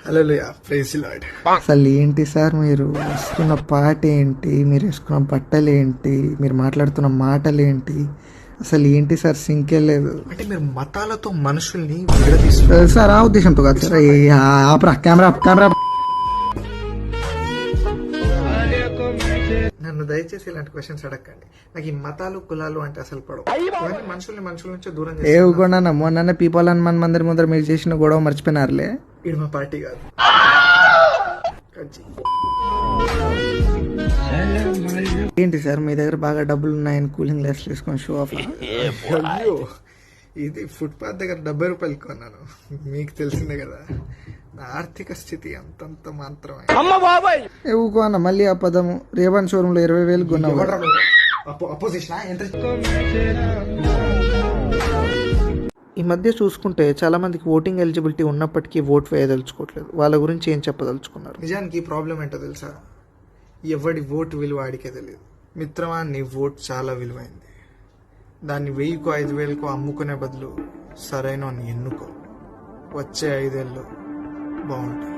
Hallelujah, praise the lord. అసలు ఏంటి sir మీరు వేసుకున్న పాట ఏంటి, మీరు వేసుకున్న బట్టలు ఏంటి, మీరు మాట్లాడుతున్న మాటలు ఏంటి, అసలు ఏంటి సార్ సింకే లేదు. అంటే మీరు మతాలతో మనుషుల్ని విడదీస్తున్నారు సార్ ఆ ఉద్దేశంతో కాదు సార్. ఆపరా కెమెరా కెమెరా. నన్ను దయచేసి ఇలాంటి క్వశ్చన్స్ అడగండి. నాకు ఈ మతాలు కులాలు అంటే అసలు పడవు. ఇవన్నీ మనుషుల నుంచి దూరం ఏ కూడా మొన్న పీపుల్ అని మన మందరి ముందర మీరు చేసిన గొడవ మర్చిపోయినారులే. ఇది మా పార్టీ కాదు. ఏంటి సార్ మీ దగ్గర బాగా డబ్బులు ఉన్నాయని కూలింగ్ గ్లాస్ వేసుకొని షో ఆఫ్? అయ్యో, ఇది ఫుట్పాత్ దగ్గర 70 రూపాయలు కొన్నాను. మీకు తెలిసిందే కదా నా ఆర్థిక స్థితి అంతంత మాత్రమే. ఊకో అన్న మళ్ళీ ఆ పదము. రేవన్ షోరూమ్ లో 20,000 కొన్నావు. ఈ మధ్య చూసుకుంటే చాలా మందికి ఓటింగ్ ఎలిజిబిలిటీ ఉన్నప్పటికీ ఓట్ వేయదలుచుకోవట్లేదు. వాళ్ళ గురించి ఏం చెప్పదలుచుకున్నారు? నిజానికి ప్రాబ్లం ఏంటో తెలుసా? ఎవడి ఓటు విలువ ఆడికే తెలియదు. మిత్రమా, నీ ఓట్ చాలా విలువైంది. దాన్ని 1000కో 5,000కో అమ్ముకునే బదులు సరైన ఎన్నుకో. వచ్చే 5 ఏళ్ళు బాగుంటాయి.